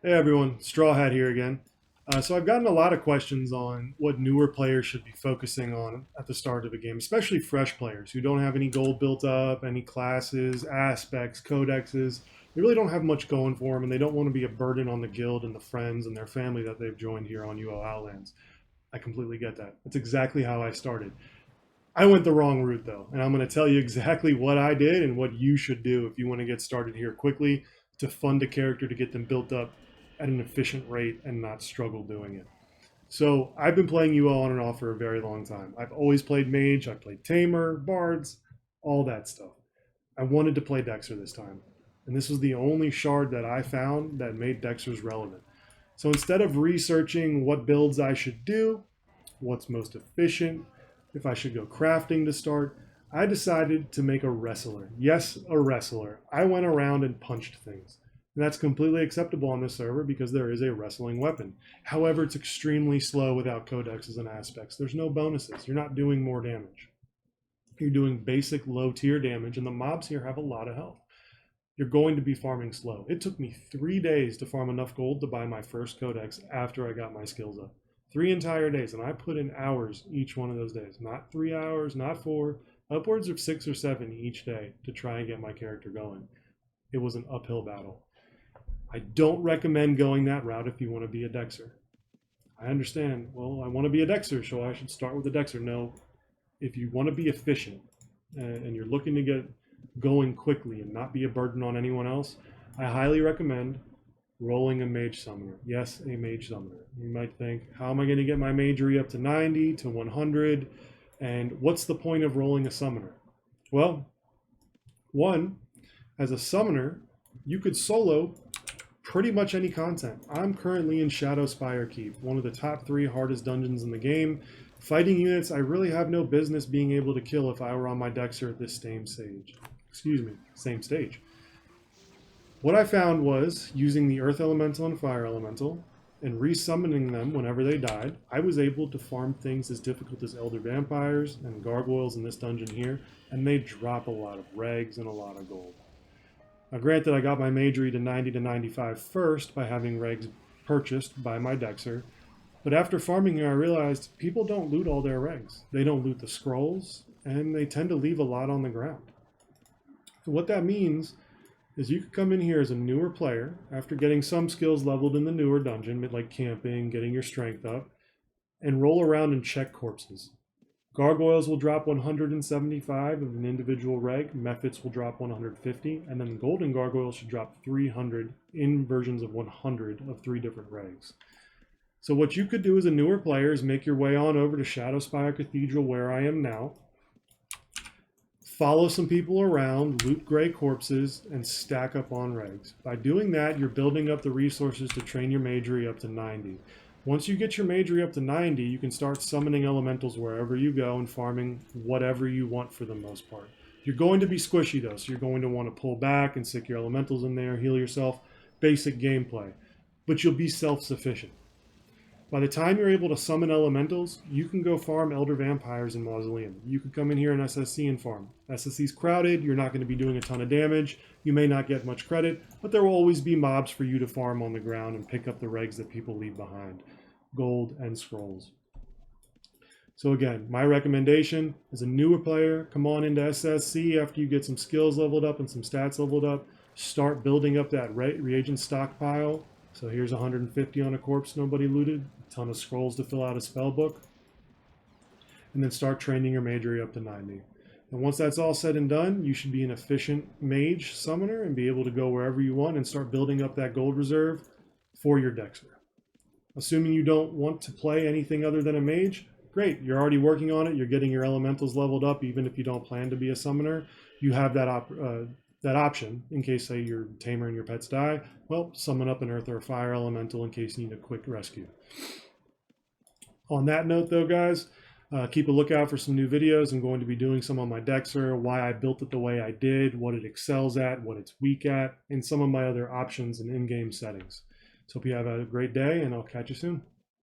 Hey everyone, Straw Hat here again. So I've gotten a lot of questions on what newer players should be focusing on at the start of a game, especially fresh players who don't have any gold built up, any classes, aspects, codexes. They really don't have much going for them, and they don't want to be a burden on the guild and the friends and their family that they've joined here on UO Outlands. I completely get that. That's exactly how I started. I went the wrong route though, and I'm going to tell you exactly what I did and what you should do if you want to get started here quickly to fund a character to get them built up at an efficient rate and not struggle doing it. So I've been playing UO on and off for a very long time. I've always played Mage, I played Tamer, Bards, all that stuff. I wanted to play Dexter this time, and this was the only shard that I found that made Dexter's relevant. So instead of researching what builds I should do, what's most efficient, if I should go crafting to start, I decided to make a wrestler. Yes, a wrestler. I went around and punched things. And that's completely acceptable on this server because there is a wrestling weapon. However, it's extremely slow without codexes and aspects. There's no bonuses. You're not doing more damage. You're doing basic low tier damage, and the mobs here have a lot of health. You're going to be farming slow. It took me 3 days to farm enough gold to buy my first codex after I got my skills up. 3 entire days, and I put in hours each one of those days. Not 3 hours, not four, upwards of 6 or 7 each day to try and get my character going. It was an uphill battle. I don't recommend going that route if you want to be a Dexer. I understand, well, I want to be a Dexer, so I should start with a Dexer. No, if you want to be efficient and you're looking to get going quickly and not be a burden on anyone else, I highly recommend rolling a mage summoner. Yes, a mage summoner. You might think, how am I going to get my magery up to 90 to 100? And what's the point of rolling a summoner? Well, one, as a summoner, you could solo pretty much any content. I'm currently in Shadowspire Keep, one of the top 3 hardest dungeons in the game. Fighting units I really have no business being able to kill if I were on my Dexter at this same stage. Same stage. What I found was, using the Earth Elemental and Fire Elemental, and resummoning them whenever they died, I was able to farm things as difficult as Elder Vampires and Gargoyles in this dungeon here, and they drop a lot of regs and a lot of gold. Now granted, I got my magery to 90 to 95 first by having regs purchased by my Dexer, but after farming here I realized people don't loot all their regs. They don't loot the scrolls, and they tend to leave a lot on the ground. So what that means is you could come in here as a newer player after getting some skills leveled in the newer dungeon, like camping, getting your strength up, and roll around and check corpses. Gargoyles will drop 175 of an individual reg, Mephits will drop 150, and then Golden Gargoyles should drop 300 in versions of 100 of 3 different regs. So what you could do as a newer player is make your way on over to Shadowspire Cathedral where I am now, follow some people around, loot gray corpses, and stack up on regs. By doing that, you're building up the resources to train your magery up to 90. Once you get your magery up to 90, you can start summoning elementals wherever you go and farming whatever you want for the most part. You're going to be squishy though, so you're going to want to pull back and stick your elementals in there, heal yourself, basic gameplay. But you'll be self-sufficient. By the time you're able to summon elementals, you can go farm Elder Vampires in Mausoleum. You could come in here in SSC and farm. SSC's crowded, you're not going to be doing a ton of damage, you may not get much credit, but there will always be mobs for you to farm on the ground and pick up the regs that people leave behind. Gold and scrolls. So again, my recommendation as a newer player, come on into SSC after you get some skills leveled up and some stats leveled up, start building up that reagent stockpile. So here's 150 on a corpse nobody looted, a ton of scrolls to fill out a spell book, and then start training your magery up to 90. And once that's all said and done, you should be an efficient mage summoner and be able to go wherever you want and start building up that gold reserve for your Dexter. Assuming you don't want to play anything other than a mage, great, you're already working on it, you're getting your elementals leveled up even if you don't plan to be a summoner. You have that option in case, say, your tamer and your pets die. Well, summon up an earth or a fire elemental in case you need a quick rescue. On that note though, guys, keep a lookout for some new videos. I'm going to be doing some on my Dexer, why I built it the way I did, what it excels at, what it's weak at, and some of my other options and in-game settings. So hope you have a great day, and I'll catch you soon.